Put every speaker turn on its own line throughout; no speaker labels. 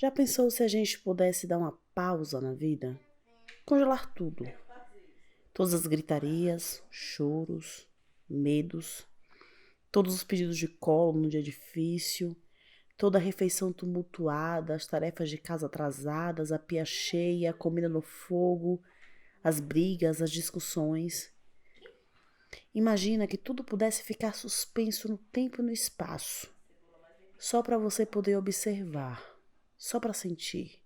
Já pensou se a gente pudesse dar uma pausa na vida? Congelar tudo. Todas as gritarias, choros, medos, todos os pedidos de colo no dia difícil, toda a refeição tumultuada, as tarefas de casa atrasadas, a pia cheia, a comida no fogo, as brigas, as discussões. Imagina que tudo pudesse ficar suspenso no tempo e no espaço, só para você poder observar, só para sentir.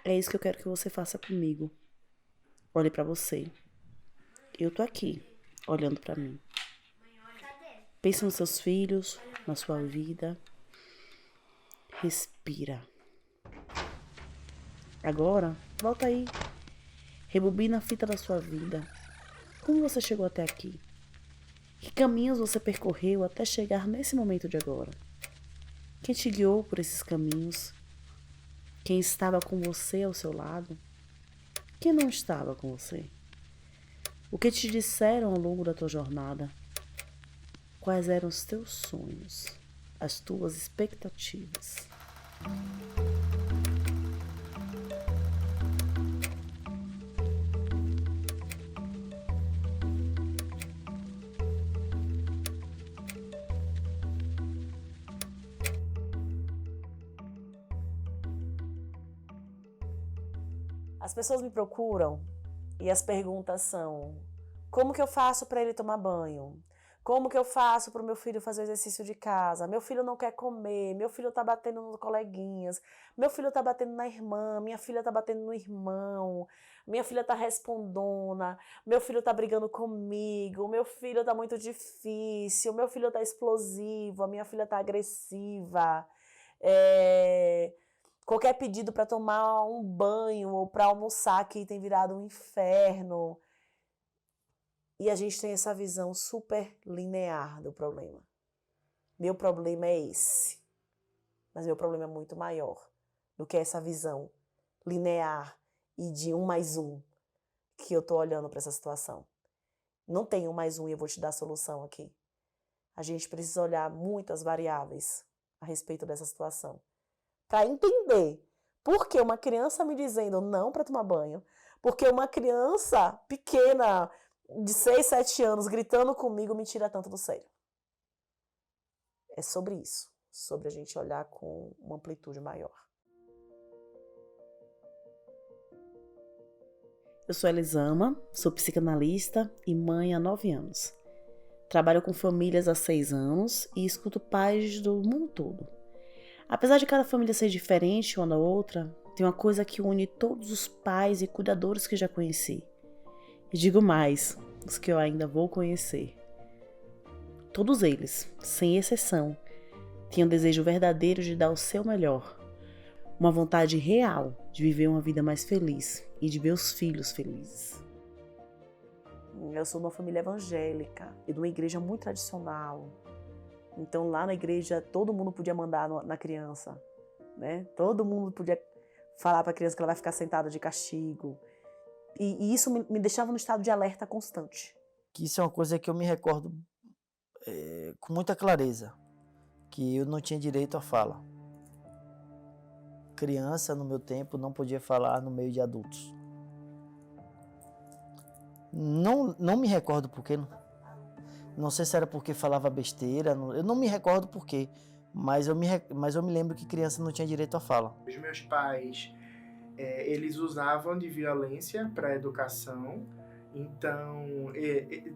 É isso que eu quero que você faça comigo. Olhe para você. Eu tô aqui, olhando para mim. Pense nos seus filhos, na sua vida. Respira. Agora, volta aí. Rebobina a fita da sua vida. Como você chegou até aqui? Que caminhos você percorreu até chegar nesse momento de agora? Quem te guiou por esses caminhos? Quem estava com você ao seu lado? Quem não estava com você? O que te disseram ao longo da tua jornada? Quais eram os teus sonhos? As tuas expectativas? As pessoas me procuram e as perguntas são: como que eu faço para ele tomar banho? Como que eu faço para o meu filho fazer o exercício de casa? Meu filho não quer comer, meu filho tá batendo nos coleguinhas, meu filho tá batendo na irmã, minha filha tá batendo no irmão, minha filha tá respondona, meu filho tá brigando comigo, meu filho tá muito difícil, meu filho tá explosivo, a minha filha tá agressiva. Qualquer pedido para tomar um banho ou para almoçar aqui tem virado um inferno. E a gente tem essa visão super linear do problema. Meu problema é esse. Mas meu problema é muito maior do que essa visão linear e de 1 mais 1 que eu tô olhando para essa situação. Não tem 1 mais 1 e eu vou te dar a solução aqui. A gente precisa olhar muitas variáveis a respeito dessa situação para entender por que uma criança me dizendo não para tomar banho, porque uma criança pequena de 6, 7 anos gritando comigo me tira tanto do sério. É sobre isso, sobre a gente olhar com uma amplitude maior. Eu sou Elisama, sou psicanalista e mãe há 9 anos. Trabalho com famílias há 6 anos e escuto pais do mundo todo. Apesar de cada família ser diferente uma da outra, tem uma coisa que une todos os pais e cuidadores que já conheci. E digo mais, os que eu ainda vou conhecer. Todos eles, sem exceção, tinham um desejo verdadeiro de dar o seu melhor. Uma vontade real de viver uma vida mais feliz e de ver os filhos felizes. Eu sou de uma família evangélica e de uma igreja muito tradicional. Então lá na igreja todo mundo podia mandar na criança, né? Todo mundo podia falar para a criança que ela vai ficar sentada de castigo. E isso me deixava no estado de alerta constante.
Que isso é uma coisa que eu me recordo com muita clareza, que eu não tinha direito à fala. Criança, no meu tempo, não podia falar no meio de adultos. Não me recordo por quê. Não sei se era porque falava besteira, eu não me recordo por quê, mas eu me lembro que criança não tinha direito à fala.
Os meus pais, eles usavam de violência para a educação, então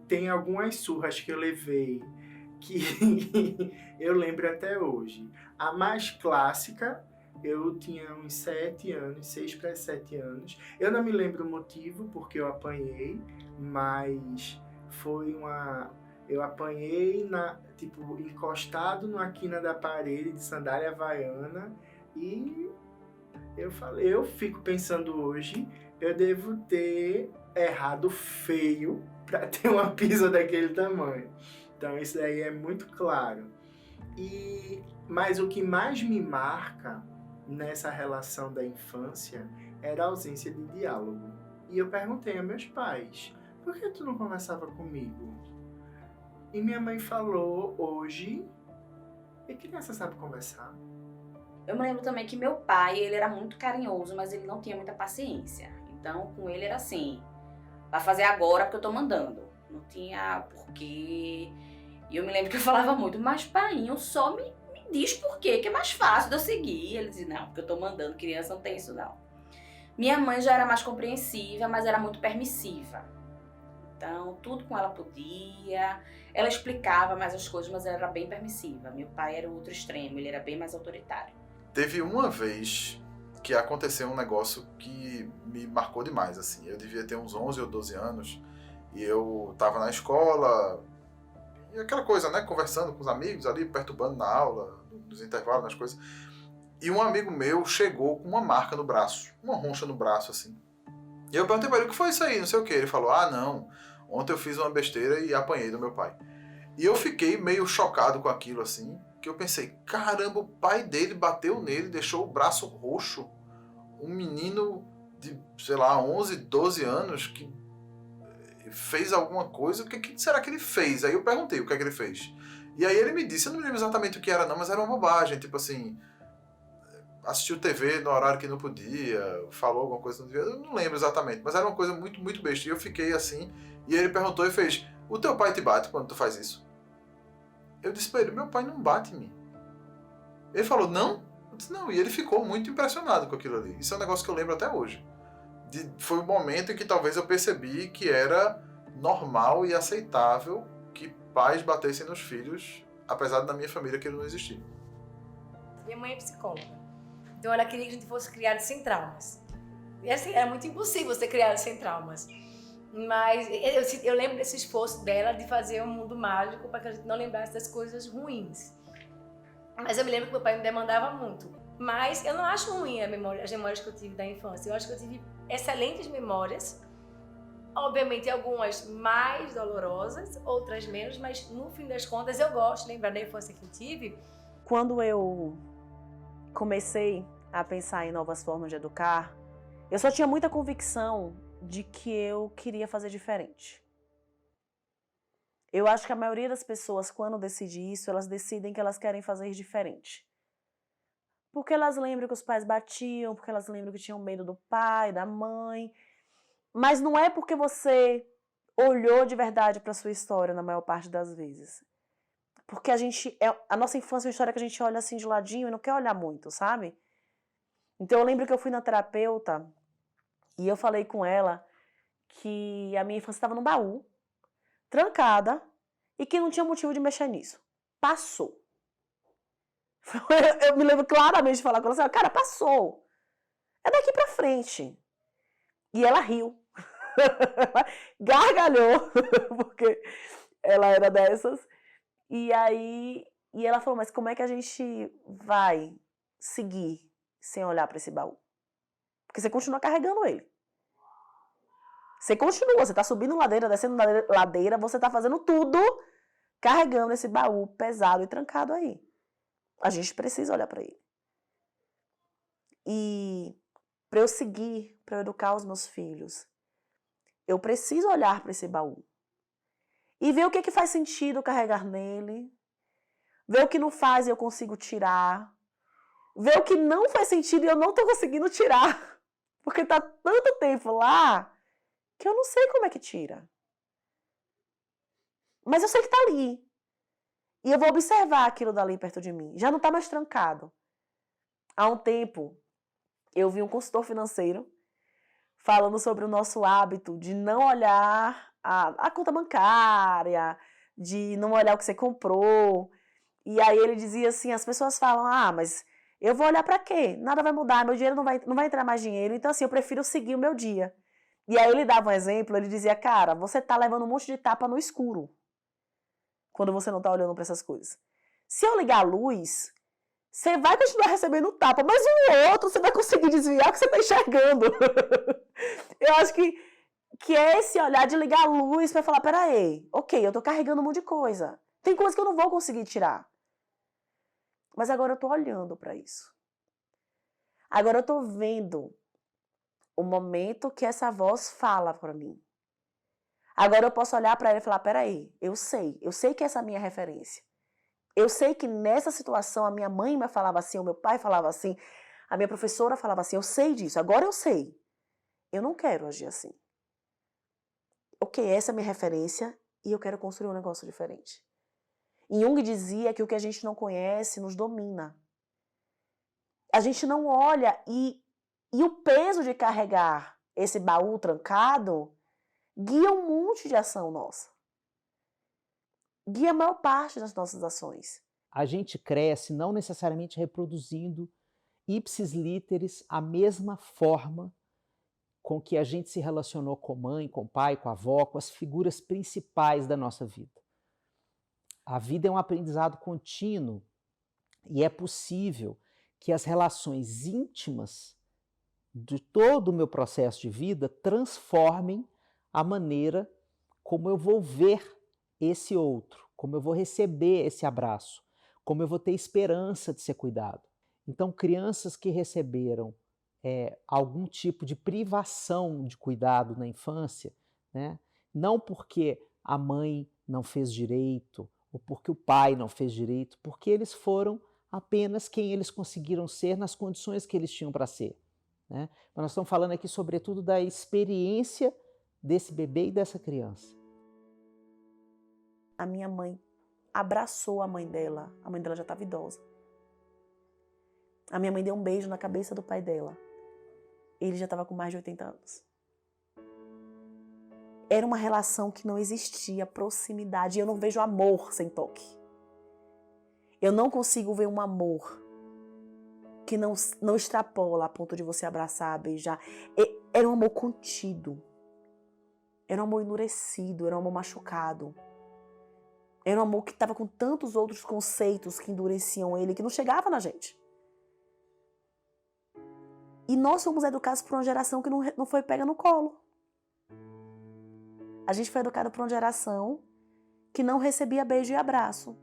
tem algumas surras que eu levei que eu lembro até hoje. A mais clássica, eu tinha uns 7 anos, 6 para 7 anos. Eu não me lembro o motivo porque eu apanhei, mas foi eu apanhei encostado na quina da parede de sandália havaiana e eu fico pensando hoje, eu devo ter errado feio para ter uma pisa daquele tamanho. Então isso aí é muito claro. Mas o que mais me marca nessa relação da infância era a ausência de diálogo. E eu perguntei a meus pais, por que tu não conversava comigo? E minha mãe falou, hoje, e criança sabe conversar?
Eu me lembro também que meu pai, ele era muito carinhoso, mas ele não tinha muita paciência. Então, com ele era assim, vai fazer agora porque eu tô mandando. Não tinha porquê. E eu me lembro que eu falava muito, mas painho, só me diz por quê, que é mais fácil de eu seguir. Ele dizia, não, porque eu tô mandando, criança não tem isso não. Minha mãe já era mais compreensiva, mas era muito permissiva. Então, tudo com ela podia. Ela explicava mais as coisas, mas ela era bem permissiva. Meu pai era o outro extremo, ele era bem mais autoritário.
Teve uma vez que aconteceu um negócio que me marcou demais, assim. Eu devia ter uns 11 ou 12 anos e eu tava na escola e aquela coisa, né, conversando com os amigos ali, perturbando na aula, nos intervalos, nas coisas. E um amigo meu chegou com uma marca no braço, uma roncha no braço, assim. E eu perguntei pra ele, o que foi isso aí, não sei o que. Ele falou, não, ontem eu fiz uma besteira e apanhei do meu pai. E eu fiquei meio chocado com aquilo, assim, que eu pensei, caramba, o pai dele bateu nele, deixou o braço roxo. Um menino de, sei lá, 11, 12 anos que fez alguma coisa, o que será que ele fez? Aí eu perguntei o que é que ele fez. E aí ele me disse, eu não me lembro exatamente o que era não, mas era uma bobagem, tipo assim, assistiu TV no horário que não podia, falou alguma coisa que não devia, eu não lembro exatamente, mas era uma coisa muito, muito besta. E eu fiquei assim, e ele perguntou e fez, o teu pai te bate quando tu faz isso? Eu disse pra ele, meu pai não bate em mim. Ele falou, não? Eu disse, não, e ele ficou muito impressionado com aquilo ali. Isso é um negócio que eu lembro até hoje. Foi o momento em que talvez eu percebi que era normal e aceitável que pais batessem nos filhos, apesar da minha família que ele não existia.
Minha mãe é psicóloga, então ela queria que a gente fosse criado sem traumas. E assim, era muito impossível ser criado sem traumas. Mas eu lembro desse esforço dela de fazer um mundo mágico para que a gente não lembrasse das coisas ruins. Mas eu me lembro que meu pai me demandava muito. Mas eu não acho ruim as memórias que eu tive da infância. Eu acho que eu tive excelentes memórias. Obviamente, algumas mais dolorosas, outras menos. Mas, no fim das contas, eu gosto de lembrar da infância que eu tive.
Quando eu comecei a pensar em novas formas de educar, eu só tinha muita convicção de que eu queria fazer diferente. Eu acho que a maioria das pessoas, quando decide isso, elas decidem que elas querem fazer diferente. Porque elas lembram que os pais batiam, porque elas lembram que tinham medo do pai, da mãe. Mas não é porque você olhou de verdade para sua história na maior parte das vezes. Porque a nossa infância é uma história que a gente olha assim de ladinho e não quer olhar muito, sabe? Então eu lembro que eu fui na terapeuta e eu falei com ela que a minha infância estava no baú, trancada, e que não tinha motivo de mexer nisso. Passou. Eu me lembro claramente de falar com ela assim, cara, passou. É daqui pra frente. E ela riu. Gargalhou, porque ela era dessas. E aí, ela falou, mas como é que a gente vai seguir sem olhar pra esse baú? Porque você continua carregando ele. Você continua, você tá subindo ladeira, descendo ladeira, você tá fazendo tudo carregando esse baú pesado e trancado aí. A gente precisa olhar para ele. E para eu seguir, para eu educar os meus filhos, eu preciso olhar para esse baú. E ver o que faz sentido carregar nele. Ver o que não faz e eu consigo tirar. Ver o que não faz sentido e eu não estou conseguindo tirar. Porque tá tanto tempo lá que eu não sei como é que tira. Mas eu sei que tá ali. E eu vou observar aquilo dali perto de mim. Já não tá mais trancado. Há um tempo, eu vi um consultor financeiro falando sobre o nosso hábito de não olhar a conta bancária, de não olhar o que você comprou. E aí ele dizia assim, as pessoas falam, mas eu vou olhar pra quê? Nada vai mudar, meu dinheiro não vai entrar mais dinheiro, então assim, eu prefiro seguir o meu dia. E aí ele dava um exemplo, ele dizia, cara, você tá levando um monte de tapa no escuro quando você não tá olhando para essas coisas. Se eu ligar a luz, você vai continuar recebendo tapa, mas o outro você vai conseguir desviar o que você tá enxergando. Eu acho que é esse olhar de ligar a luz para falar, peraí, ok, eu tô carregando um monte de coisa. Tem coisa que eu não vou conseguir tirar. Mas agora eu tô olhando para isso. Agora eu tô vendo o momento que essa voz fala para mim. Agora eu posso olhar para ela e falar, peraí, eu sei que essa é a minha referência. Eu sei que nessa situação a minha mãe me falava assim, o meu pai falava assim, a minha professora falava assim, eu sei disso, agora eu sei. Eu não quero agir assim. Ok, essa é a minha referência e eu quero construir um negócio diferente. E Jung dizia que o que a gente não conhece nos domina. A gente não olha e o peso de carregar esse baú trancado guia um monte de ação nossa. Guia a maior parte das nossas ações.
A gente cresce não necessariamente reproduzindo ipsis literis a mesma forma com que a gente se relacionou com mãe, com pai, com avó, com as figuras principais da nossa vida. A vida é um aprendizado contínuo e é possível que as relações íntimas de todo o meu processo de vida transformem a maneira como eu vou ver esse outro, como eu vou receber esse abraço, como eu vou ter esperança de ser cuidado. Então, crianças que receberam algum tipo de privação de cuidado na infância, né? Não porque a mãe não fez direito, ou porque o pai não fez direito, porque eles foram apenas quem eles conseguiram ser nas condições que eles tinham para ser. Né? Mas nós estamos falando aqui, sobretudo, da experiência desse bebê e dessa criança.
A minha mãe abraçou a mãe dela já estava idosa. A minha mãe deu um beijo na cabeça do pai dela. Ele já estava com mais de 80 anos. Era uma relação que não existia proximidade. Eu não vejo amor sem toque. Eu não consigo ver um amor que não extrapola a ponto de você abraçar, beijar. Era um amor contido. Era um amor endurecido, era um amor machucado. Era um amor que estava com tantos outros conceitos que endureciam ele, que não chegava na gente. E nós fomos educados por uma geração que não foi pega no colo. A gente foi educado por uma geração que não recebia beijo e abraço.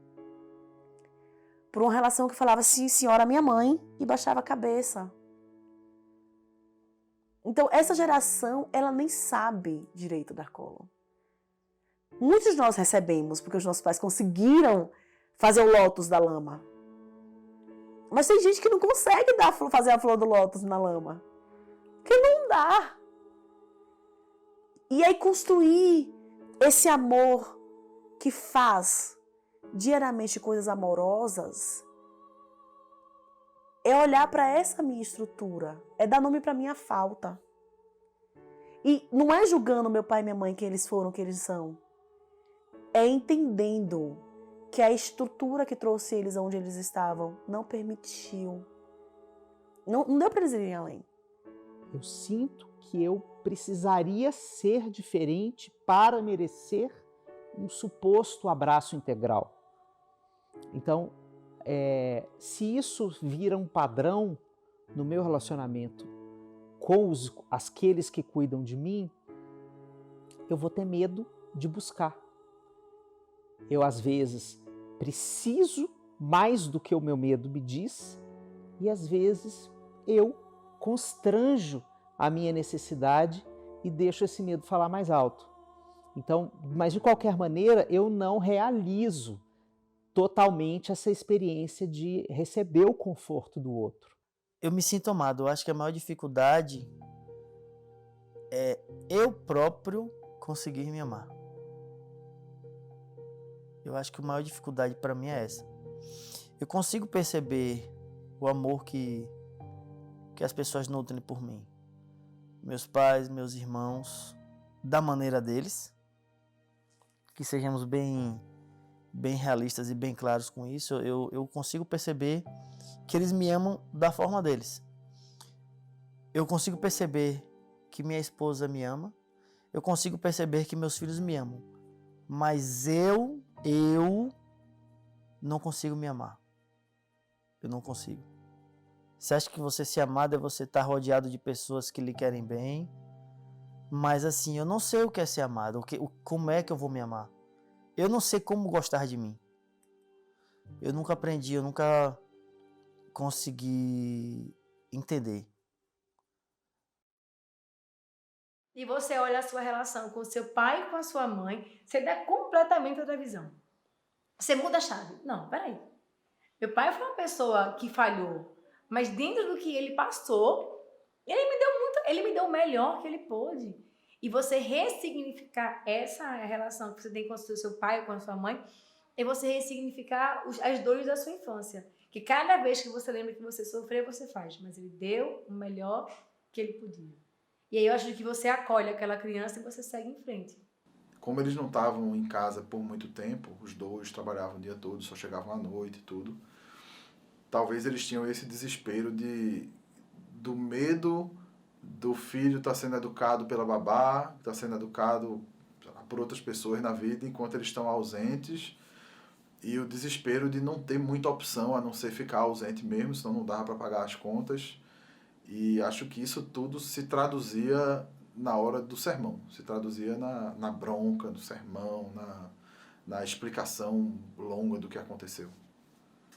Por uma relação que falava sim, senhora, minha mãe, e baixava a cabeça. Então, essa geração, ela nem sabe direito dar colo. Muitos de nós recebemos, porque os nossos pais conseguiram fazer o lótus da lama. Mas tem gente que não consegue fazer a flor do lótus na lama. Porque não dá. E aí construir esse amor que faz diariamente coisas amorosas é olhar para essa minha estrutura, é dar nome para minha falta. E não é julgando meu pai e minha mãe quem eles foram, quem eles são. É entendendo que a estrutura que trouxe eles onde eles estavam não permitiu. Não deu para eles irem além.
Eu sinto que eu precisaria ser diferente para merecer um suposto abraço integral. Então, se isso vira um padrão no meu relacionamento com aqueles que cuidam de mim, eu vou ter medo de buscar. Eu, às vezes, preciso mais do que o meu medo me diz e, às vezes, eu constranjo a minha necessidade e deixo esse medo falar mais alto. Então, mas de qualquer maneira, eu não realizo totalmente essa experiência de receber o conforto do outro.
Eu me sinto amado. Eu acho que a maior dificuldade é eu próprio conseguir me amar. Eu acho que a maior dificuldade para mim é essa. Eu consigo perceber o amor que as pessoas nutrem por mim. Meus pais, meus irmãos, da maneira deles. Que sejamos bem realistas e bem claros com isso. Eu consigo perceber que eles me amam da forma deles. Eu consigo perceber que minha esposa me ama. Eu consigo perceber que meus filhos me amam. Mas eu não consigo me amar. Eu não consigo. Você acha que você ser amado é você estar rodeado de pessoas que lhe querem bem? Mas assim, eu não sei o que é ser amado. Como é que eu vou me amar? Eu não sei como gostar de mim. Eu nunca aprendi, eu nunca consegui entender.
E você olha a sua relação com o seu pai e com a sua mãe, você dá completamente outra visão. Você muda a chave. Não, peraí. Meu pai foi uma pessoa que falhou, mas dentro do que ele passou, ele me deu o melhor que ele pôde. E você ressignificar essa relação que você tem com o seu pai ou com a sua mãe, é você ressignificar as dores da sua infância. Que cada vez que você lembra que você sofreu, você faz. Mas ele deu o melhor que ele podia. E aí eu acho que você acolhe aquela criança e você segue em frente.
Como eles não estavam em casa por muito tempo, os dois trabalhavam o dia todo, só chegavam à noite e tudo, talvez eles tinham esse desespero do medo do filho estar sendo educado pela babá, estar sendo educado por outras pessoas na vida enquanto eles estão ausentes, e o desespero de não ter muita opção a não ser ficar ausente mesmo, senão não dava para pagar as contas. E acho que isso tudo se traduzia na hora do sermão, se traduzia na bronca do sermão, na explicação longa do que aconteceu.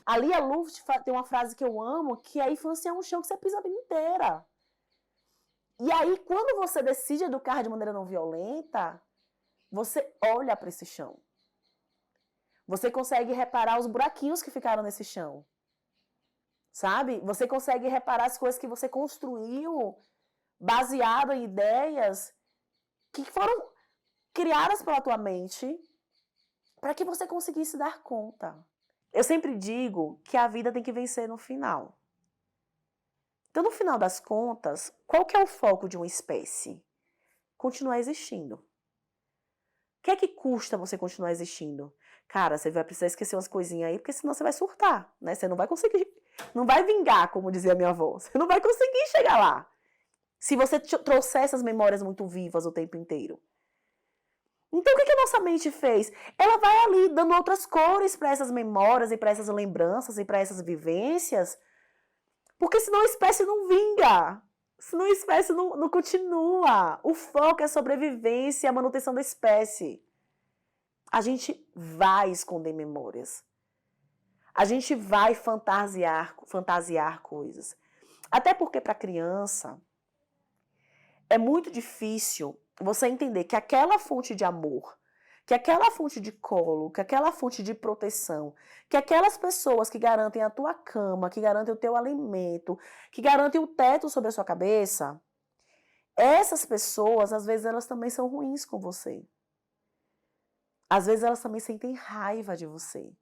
A Lia Luft tem uma frase que eu amo, que a infância é um chão que você pisa a vida inteira. E aí, quando você decide educar de maneira não violenta, você olha para esse chão. Você consegue reparar os buraquinhos que ficaram nesse chão. Sabe? Você consegue reparar as coisas que você construiu baseado em ideias que foram criadas pela tua mente para que você conseguisse dar conta. Eu sempre digo que a vida tem que vencer no final. Então, no final das contas, qual que é o foco de uma espécie? Continuar existindo. O que é que custa você continuar existindo? Cara, você vai precisar esquecer umas coisinhas aí, porque senão você vai surtar, né? Você não vai conseguir, não vai vingar, como dizia minha avó. Você não vai conseguir chegar lá. Se você trouxer essas memórias muito vivas o tempo inteiro. Então, o que a nossa mente fez? Ela vai ali dando outras cores para essas memórias e para essas lembranças e para essas vivências, porque senão a espécie não vinga. Senão a espécie não continua. O foco é a sobrevivência e a manutenção da espécie. A gente vai esconder memórias. A gente vai fantasiar coisas. Até porque para criança é muito difícil você entender que aquela fonte de amor, que aquela fonte de colo, que aquela fonte de proteção, que aquelas pessoas que garantem a tua cama, que garantem o teu alimento, que garantem o teto sobre a sua cabeça, essas pessoas, às vezes, elas também são ruins com você. Às vezes, elas também sentem raiva de você.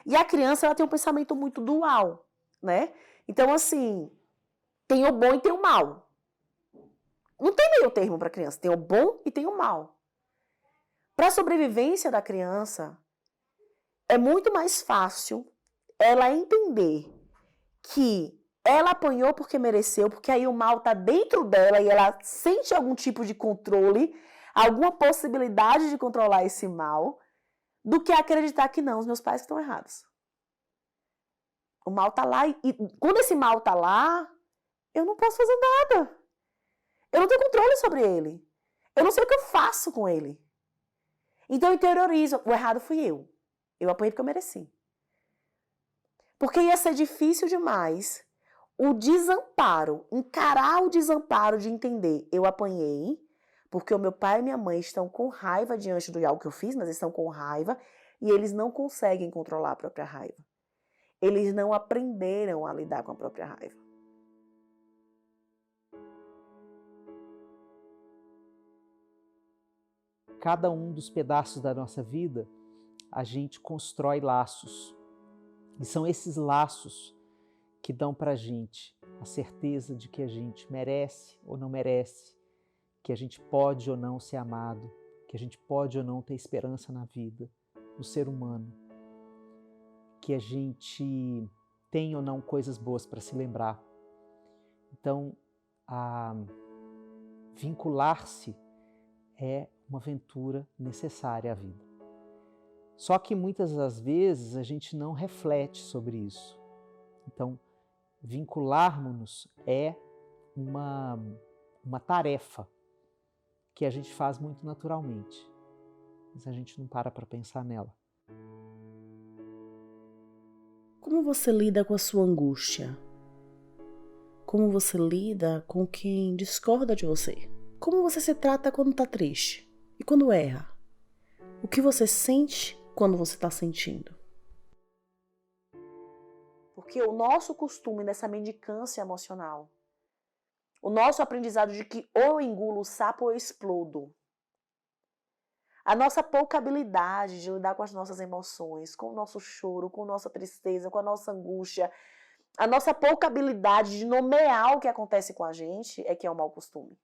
E a criança, ela tem um pensamento muito dual, né? Então, assim, tem o bom e tem o mal. Não tem meio termo para a criança. Tem o bom e tem o mal. Para a sobrevivência da criança, é muito mais fácil ela entender que ela apanhou porque mereceu, porque aí o mal está dentro dela e ela sente algum tipo de controle, alguma possibilidade de controlar esse mal, do que acreditar que não, os meus pais estão errados. O mal está lá e quando esse mal está lá, eu não posso fazer nada. Eu não tenho controle sobre ele. Eu não sei o que eu faço com ele. Então eu interiorizo. O errado fui eu. Eu apanhei porque eu mereci. Porque ia ser difícil demais o desamparo, encarar o desamparo de entender. Eu apanhei porque o meu pai e minha mãe estão com raiva diante do algo que eu fiz, mas eles estão com raiva e eles não conseguem controlar a própria raiva. Eles não aprenderam a lidar com a própria raiva.
Cada um dos pedaços da nossa vida, a gente constrói laços. E são esses laços que dão para a gente a certeza de que a gente merece ou não merece, que a gente pode ou não ser amado, que a gente pode ou não ter esperança na vida, no ser humano, que a gente tem ou não coisas boas para se lembrar. Então, vincular-se é uma aventura necessária à vida. Só que muitas das vezes a gente não reflete sobre isso. Então, vincularmos-nos é uma tarefa que a gente faz muito naturalmente, mas a gente não para pensar nela.
Como você lida com a sua angústia? Como você lida com quem discorda de você? Como você se trata quando está triste? E quando erra? O que você sente quando você está sentindo? Porque o nosso costume nessa mendicância emocional, o nosso aprendizado de que ou eu engulo o sapo ou eu explodo, a nossa pouca habilidade de lidar com as nossas emoções, com o nosso choro, com a nossa tristeza, com a nossa angústia, a nossa pouca habilidade de nomear o que acontece com a gente é que é um mau costume.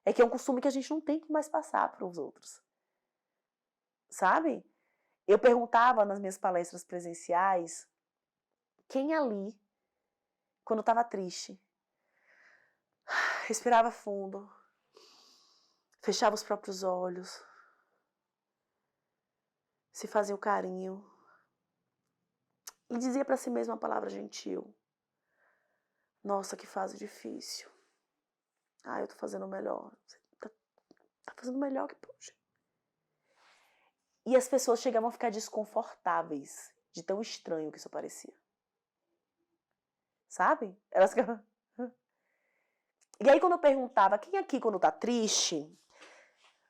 É que é um costume que a gente não tem que mais passar para os outros. Sabe? Eu perguntava nas minhas palestras presenciais quem ali, quando estava triste, respirava fundo, fechava os próprios olhos, se fazia o carinho e dizia para si mesmo a palavra gentil. Nossa, que fase difícil. Eu tô fazendo o melhor. Você tá fazendo o melhor que pode. E as pessoas chegavam a ficar desconfortáveis de tão estranho que isso parecia. Sabe? Elas ficavam... E aí quando eu perguntava, quem aqui quando tá triste,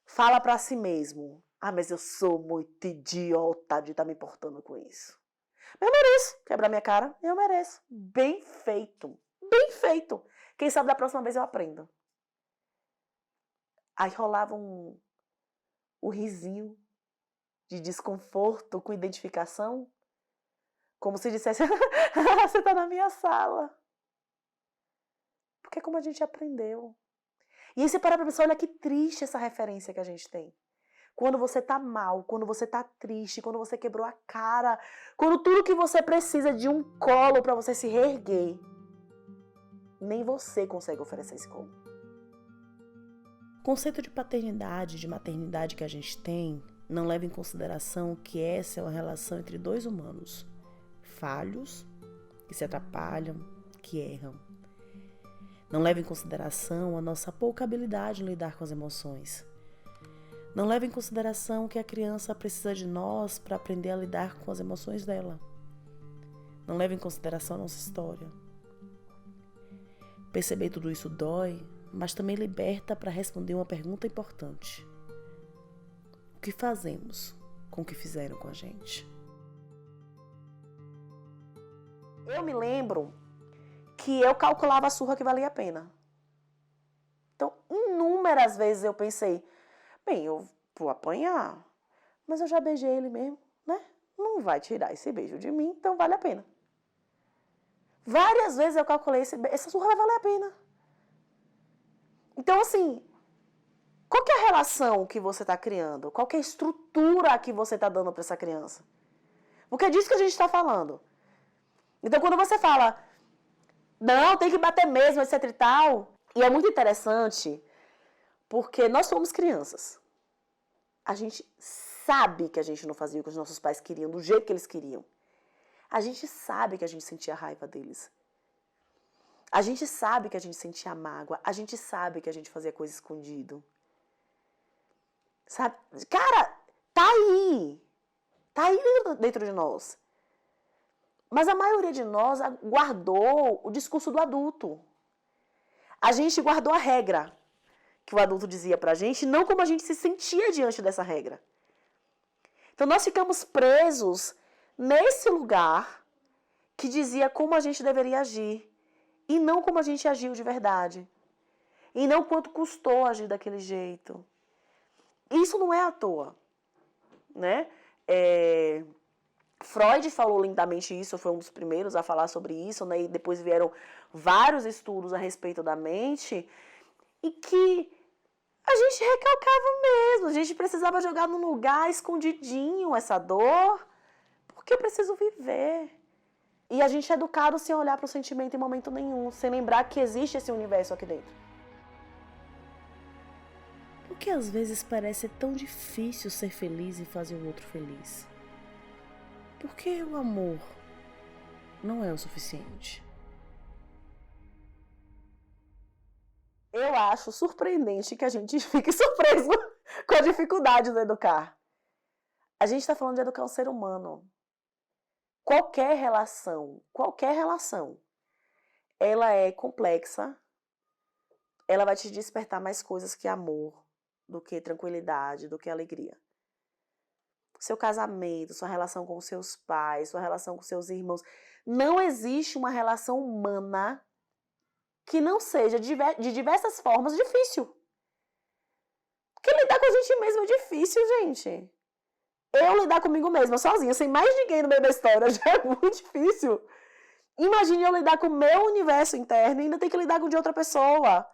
fala pra si mesmo, mas eu sou muito idiota de estar me importando com isso. Eu mereço quebrar minha cara, eu mereço. Bem feito, bem feito. Quem sabe da próxima vez eu aprendo. Aí rolava um risinho de desconforto com identificação, como se dissesse, você tá na minha sala. Porque é como a gente aprendeu. E aí você para pra pensar, olha que triste essa referência que a gente tem. Quando você tá mal, quando você tá triste, quando você quebrou a cara, quando tudo que você precisa é de um colo para você se reerguer, nem você consegue oferecer esse colo. O conceito de paternidade, de maternidade que a gente tem, não leva em consideração que essa é uma relação entre dois humanos, falhos, que se atrapalham, que erram. Não leva em consideração a nossa pouca habilidade em lidar com as emoções. Não leva em consideração que a criança precisa de nós para aprender a lidar com as emoções dela. Não leva em consideração a nossa história. Perceber tudo isso dói, mas também liberta para responder uma pergunta importante. O que fazemos com o que fizeram com a gente? Eu me lembro que eu calculava a surra que valia a pena. Então, inúmeras vezes eu pensei, bem, eu vou apanhar, mas eu já beijei ele mesmo, né? Não vai tirar esse beijo de mim, então vale a pena. Várias vezes eu calculei, essa surra vai valer a pena. Então, assim, qual que é a relação que você está criando? Qual que é a estrutura que você está dando para essa criança? Porque é disso que a gente está falando. Então, quando você fala, não, tem que bater mesmo, etc e tal, e é muito interessante, porque nós somos crianças. A gente sabe que a gente não fazia o que os nossos pais queriam, do jeito que eles queriam. A gente sabe que a gente sentia raiva deles. A gente sabe que a gente sentia mágoa. A gente sabe que a gente fazia coisa escondido. Sabe? Cara, tá aí. Tá aí dentro de nós. Mas a maioria de nós guardou o discurso do adulto. A gente guardou a regra que o adulto dizia pra gente, não como a gente se sentia diante dessa regra. Então nós ficamos presos nesse lugar que dizia como a gente deveria agir e não como a gente agiu de verdade. E não quanto custou agir daquele jeito. Isso não é à toa, né? Freud falou lindamente isso, foi um dos primeiros a falar sobre isso, né? E depois vieram vários estudos a respeito da mente e que a gente recalcava mesmo, a gente precisava jogar num lugar escondidinho essa dor, porque eu preciso viver. E a gente é educado sem olhar para o sentimento em momento nenhum, sem lembrar que existe esse universo aqui dentro. Por que às vezes parece tão difícil ser feliz e fazer o outro feliz? Por que o amor não é o suficiente? Eu acho surpreendente que a gente fique surpreso com a dificuldade de educar. A gente está falando de educar um ser humano. Qualquer relação, ela é complexa, ela vai te despertar mais coisas que amor, do que tranquilidade, do que alegria. Seu casamento, sua relação com seus pais, sua relação com seus irmãos, Não existe uma relação humana que não seja de diversas formas difícil. Porque lidar com a gente mesmo é difícil, gente. Eu lidar comigo mesma, sozinha, sem mais ninguém no meio da história, já é muito difícil. Imagine eu lidar com o meu universo interno e ainda ter que lidar com o de outra pessoa.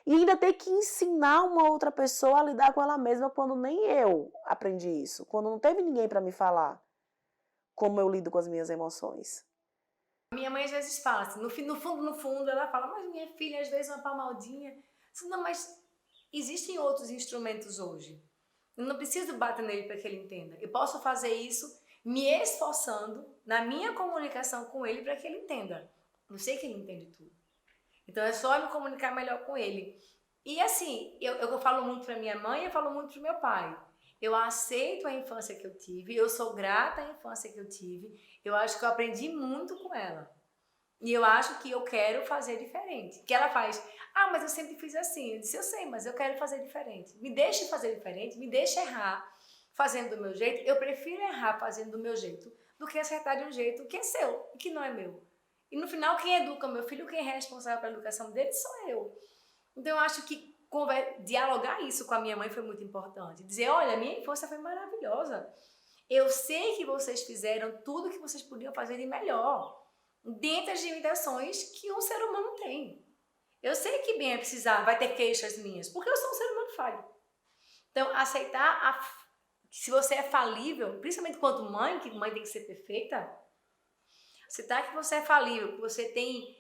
E ainda ter que ensinar uma outra pessoa a lidar com ela mesma quando nem eu aprendi isso. Quando não teve ninguém para me falar como eu lido com as minhas emoções.
Minha mãe às vezes fala assim, no fundo, ela fala, mas minha filha às vezes é uma palmadinha. Não, mas existem outros instrumentos hoje. Eu não preciso bater nele para que ele entenda. Eu posso fazer isso me esforçando na minha comunicação com ele para que ele entenda. Eu sei que ele entende tudo. Então é só me comunicar melhor com ele. E assim, eu falo muito para minha mãe e eu falo muito para meu pai. Eu aceito a infância que eu tive, eu sou grata à infância que eu tive. Eu acho que eu aprendi muito com ela. E eu acho que eu quero fazer diferente. Que ela faz, mas eu sempre fiz assim. Eu disse, eu sei, mas eu quero fazer diferente. Me deixe fazer diferente, me deixe errar fazendo do meu jeito. Eu prefiro errar fazendo do meu jeito do que acertar de um jeito que é seu e que não é meu. E no final, quem educa meu filho, quem é responsável pela educação dele, sou eu. Então eu acho que dialogar isso com a minha mãe foi muito importante. Dizer, olha, minha infância foi maravilhosa. Eu sei que vocês fizeram tudo que vocês podiam fazer de melhor, dentro das limitações que um ser humano tem. Eu sei que bem é precisar, vai ter queixas minhas, porque eu sou um ser humano falho. Então, aceitar se você é falível, principalmente quanto mãe, que mãe tem que ser perfeita, aceitar que você é falível, que você tem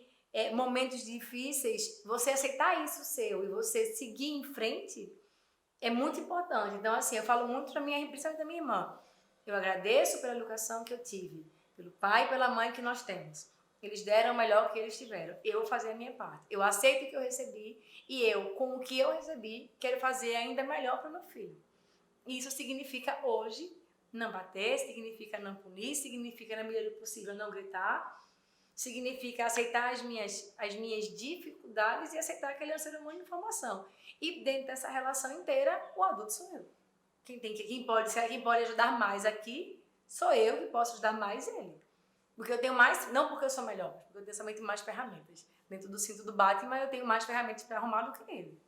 momentos difíceis, você aceitar isso seu e você seguir em frente é muito importante. Então, assim, eu falo muito principalmente da minha irmã. Eu agradeço pela educação que eu tive, pelo pai e pela mãe que nós temos. Eles deram o melhor que eles tiveram. Eu vou fazer a minha parte. Eu aceito o que eu recebi e eu, com o que eu recebi, quero fazer ainda melhor para o meu filho. Isso significa hoje não bater, significa não punir, significa na medida do possível não gritar, significa aceitar as minhas dificuldades e aceitar que ele é um ser humano em formação. E dentro dessa relação inteira, o adulto sou eu. Quem pode ajudar mais aqui, sou eu que posso ajudar mais ele. Porque eu tenho mais, não porque eu sou melhor, porque eu tenho somente mais ferramentas. Dentro do cinto do Batman, eu tenho mais ferramentas para arrumar do que ele.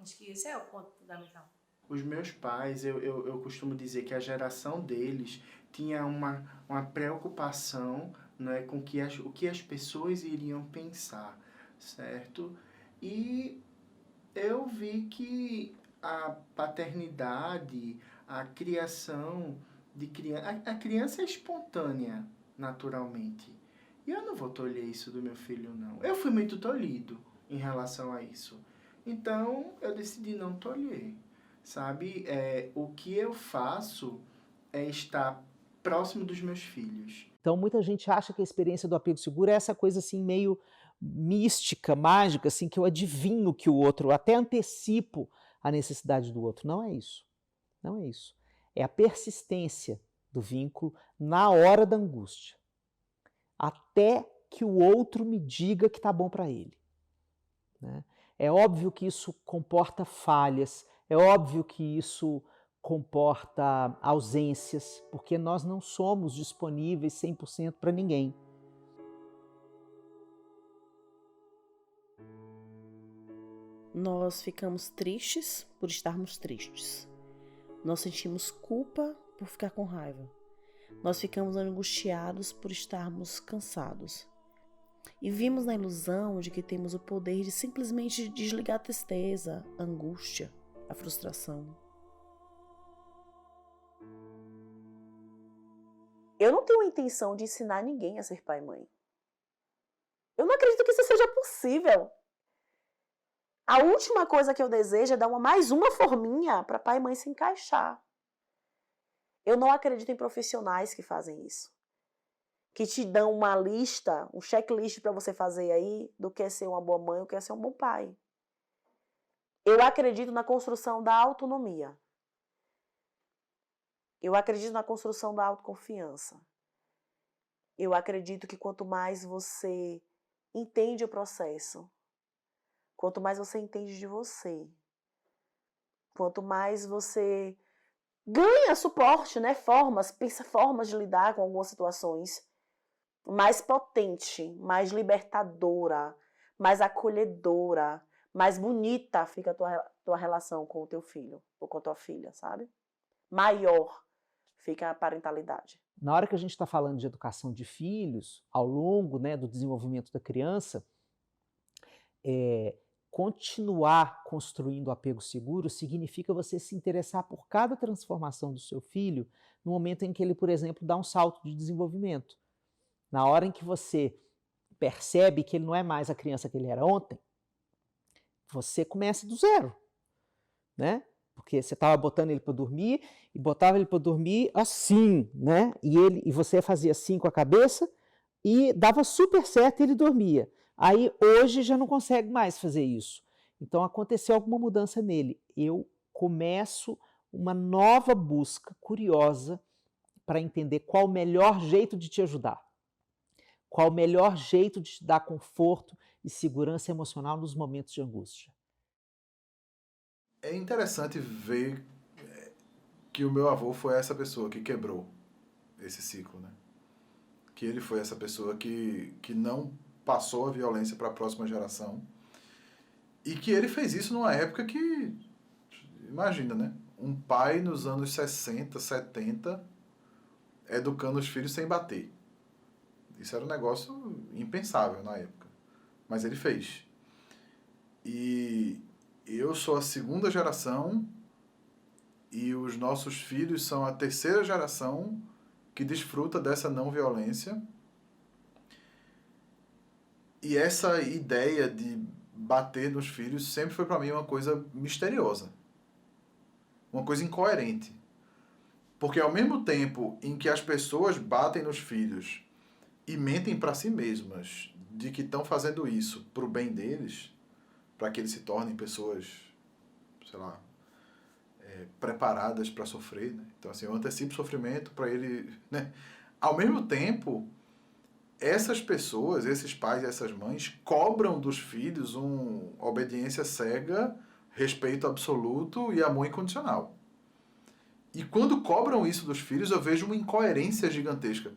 Acho que esse é o ponto fundamental.
Os meus pais, eu costumo dizer que a geração deles tinha uma preocupação, né, com o que as pessoas iriam pensar, certo? E eu vi que a paternidade, a criação de criança, a criança é espontânea, naturalmente. E eu não vou tolher isso do meu filho, não. Eu fui muito tolhido em relação a isso. Então, eu decidi não tolher. Sabe, o que eu faço é estar próximo dos meus filhos.
Então, muita gente acha que a experiência do apego seguro é essa coisa assim meio mística, mágica, assim, que eu adivinho que o outro, até antecipo a necessidade do outro. Não é isso. Não é isso. É a persistência do vínculo na hora da angústia, até que o outro me diga que está bom para ele, né? É óbvio que isso comporta falhas, é óbvio que isso comporta ausências, porque nós não somos disponíveis 100% para ninguém.
Nós ficamos tristes por estarmos tristes. Nós sentimos culpa por ficar com raiva. Nós ficamos angustiados por estarmos cansados. E vimos na ilusão de que temos o poder de simplesmente desligar a tristeza, a angústia, a frustração. Eu não tenho a intenção de ensinar ninguém a ser pai e mãe. Eu não acredito que isso seja possível. A última coisa que eu desejo é dar mais uma forminha para pai e mãe se encaixar. Eu não acredito em profissionais que fazem isso. Que te dão uma lista, um checklist para você fazer aí do que é ser uma boa mãe ou o que é ser um bom pai. Eu acredito na construção da autonomia. Eu acredito na construção da autoconfiança. Eu acredito que quanto mais você entende o processo, quanto mais você entende de você, quanto mais você ganha suporte, né, formas de lidar com algumas situações, mais potente, mais libertadora, mais acolhedora, mais bonita fica a tua relação com o teu filho ou com a tua filha, sabe? Maior fica a parentalidade.
Na hora que a gente está falando de educação de filhos, ao longo, né, do desenvolvimento da criança, continuar construindo apego seguro significa você se interessar por cada transformação do seu filho no momento em que ele, por exemplo, dá um salto de desenvolvimento. Na hora em que você percebe que ele não é mais a criança que ele era ontem, você começa do zero, né? Porque você estava botando ele para dormir e botava ele para dormir assim, né? E você fazia assim com a cabeça e dava super certo e ele dormia. Aí hoje já não consegue mais fazer isso. Então aconteceu alguma mudança nele. Eu começo uma nova busca curiosa para entender qual o melhor jeito de te ajudar. Qual o melhor jeito de te dar conforto e segurança emocional nos momentos de angústia.
É interessante ver que o meu avô foi essa pessoa que quebrou esse ciclo, né? Que ele foi essa pessoa que não passou a violência para a próxima geração e que ele fez isso numa época que, imagina, né? Um pai nos anos 60, 70 educando os filhos sem bater. Isso era um negócio impensável na época, mas ele fez. E eu sou a segunda geração e os nossos filhos são a terceira geração que desfruta dessa não violência. E essa ideia de bater nos filhos sempre foi para mim uma coisa misteriosa. Uma coisa incoerente. Porque ao mesmo tempo em que as pessoas batem nos filhos e mentem para si mesmas de que estão fazendo isso para o bem deles, para que eles se tornem pessoas, sei lá, preparadas para sofrer, né? Então, assim, eu antecipo o sofrimento para ele, né? Ao mesmo tempo, essas pessoas, esses pais e essas mães cobram dos filhos uma obediência cega, respeito absoluto e amor incondicional. E quando cobram isso dos filhos, eu vejo uma incoerência gigantesca.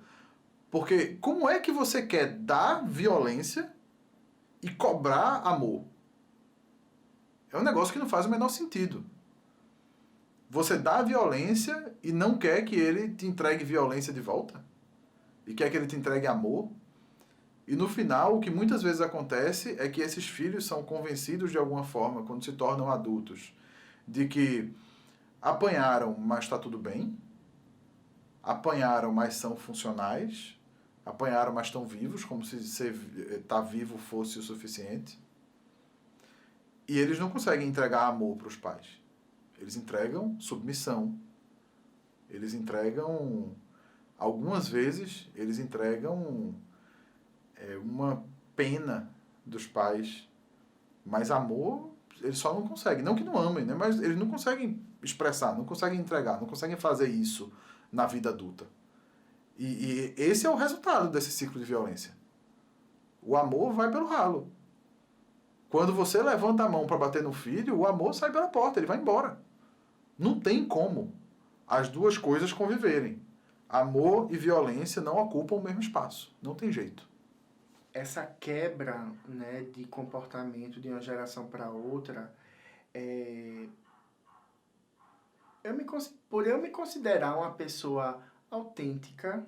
Porque como é que você quer dar violência e cobrar amor? É um negócio que não faz o menor sentido. Você dá violência e não quer que ele te entregue violência de volta? E quer que ele te entregue amor? E no final, o que muitas vezes acontece é que esses filhos são convencidos de alguma forma, quando se tornam adultos, de que apanharam, mas está tudo bem. Apanharam, mas são funcionais. Apanharam, mas estão vivos, como se estar vivo fosse o suficiente. E eles não conseguem entregar amor para os pais. Eles entregam submissão. Eles entregam, algumas vezes, eles entregam uma pena dos pais. Mas amor, eles só não conseguem. Não que não amem, né? Mas eles não conseguem expressar, não conseguem entregar, não conseguem fazer isso na vida adulta. E esse é o resultado desse ciclo de violência. O amor vai pelo ralo. Quando você levanta a mão para bater no filho, o amor sai pela porta, ele vai embora. Não tem como as duas coisas conviverem. Amor e violência não ocupam o mesmo espaço. Não tem jeito.
Essa quebra, né, de comportamento de uma geração para outra, por eu me considerar uma pessoa autêntica,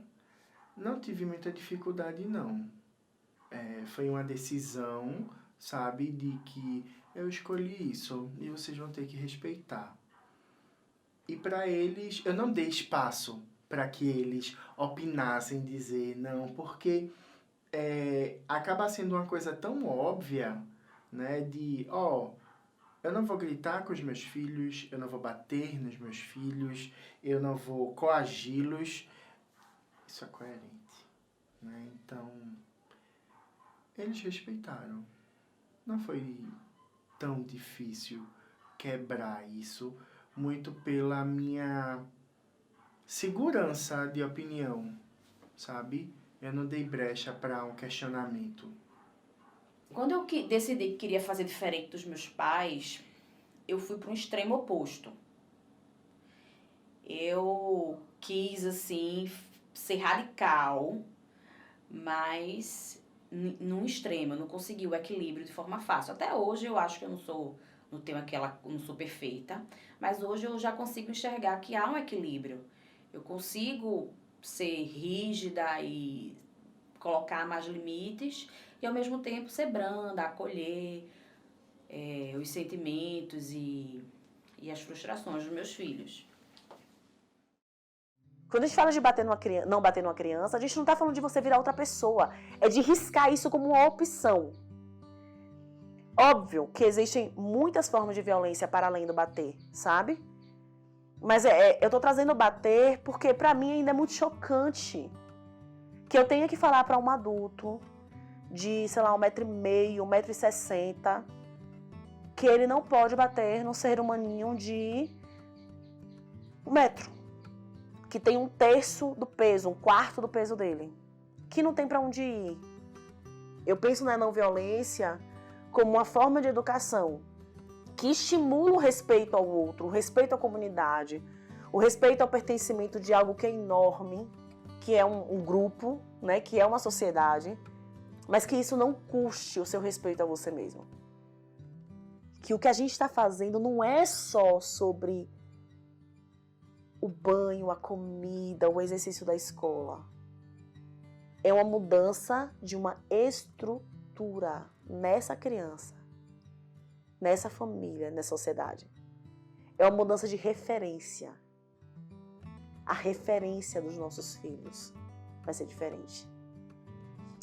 não tive muita dificuldade, não. Foi uma decisão, sabe, de que eu escolhi isso e vocês vão ter que respeitar. E para eles, eu não dei espaço para que eles opinassem, dizer não, porque acaba sendo uma coisa tão óbvia, né, de, eu não vou gritar com os meus filhos, eu não vou bater nos meus filhos, eu não vou coagi-los. Isso é coerente, né? Então, eles respeitaram. Não foi tão difícil quebrar isso, muito pela minha segurança de opinião, sabe? Eu não dei brecha para um questionamento.
Quando eu decidi que queria fazer diferente dos meus pais, eu fui para um extremo oposto. Eu quis, assim, ser radical, mas num extremo, eu não consegui o equilíbrio de forma fácil. Até hoje eu acho que eu não sou perfeita, mas hoje eu já consigo enxergar que há um equilíbrio. Eu consigo ser rígida e colocar mais limites e ao mesmo tempo ser branda, acolher os sentimentos e as frustrações dos meus filhos.
Quando a gente fala de não bater numa criança, a gente não tá falando de você virar outra pessoa. É de riscar isso como uma opção. Óbvio que existem muitas formas de violência para além do bater, sabe? Mas eu tô trazendo bater porque pra mim ainda é muito chocante que eu tenha que falar pra um adulto de, sei lá, 1,5 m, 1,60 m, que ele não pode bater num ser humaninho de 1 metro. Que tem 1/3 do peso, 1/4 do peso dele, que não tem para onde ir. Eu penso na não violência como uma forma de educação que estimula o respeito ao outro, o respeito à comunidade, o respeito ao pertencimento de algo que é enorme, que é um grupo, né, que é uma sociedade, mas que isso não custe o seu respeito a você mesmo. Que o que a gente está fazendo não é só sobre o banho, a comida, o exercício da escola. É uma mudança de uma estrutura nessa criança, nessa família, nessa sociedade. É uma mudança de referência. A referência dos nossos filhos vai ser diferente.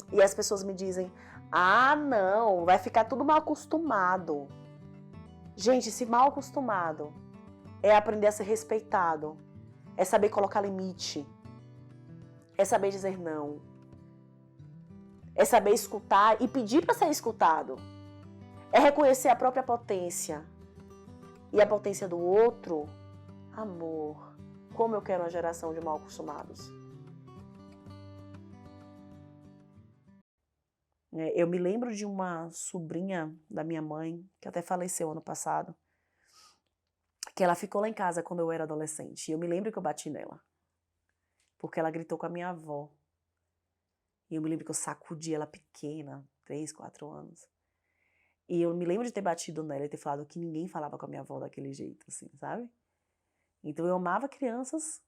E as pessoas me dizem, não, vai ficar tudo mal acostumado. Gente, se mal acostumado é aprender a ser respeitado, é saber colocar limite, é saber dizer não, é saber escutar e pedir para ser escutado, é reconhecer a própria potência e a potência do outro. Amor, como eu quero uma geração de mal acostumados. Eu me lembro de uma sobrinha da minha mãe, que até faleceu ano passado, que ela ficou lá em casa quando eu era adolescente. E eu me lembro que eu bati nela, porque ela gritou com a minha avó. E eu me lembro que eu sacudi ela pequena, 3, 4 anos. E eu me lembro de ter batido nela e ter falado que ninguém falava com a minha avó daquele jeito, assim, sabe? Então eu amava crianças,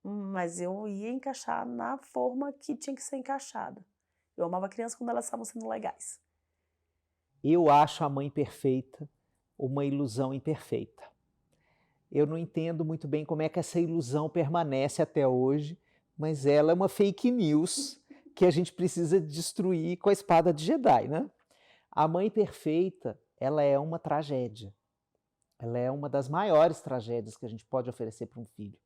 mas eu ia encaixar na forma que tinha que ser encaixada. Eu amava crianças quando elas estavam sendo legais.
Eu acho a mãe perfeita uma ilusão imperfeita. Eu não entendo muito bem como é que essa ilusão permanece até hoje, mas ela é uma fake news que a gente precisa destruir com a espada de Jedi, né? A mãe perfeita, ela é uma tragédia. Ela é uma das maiores tragédias que a gente pode oferecer para um filho.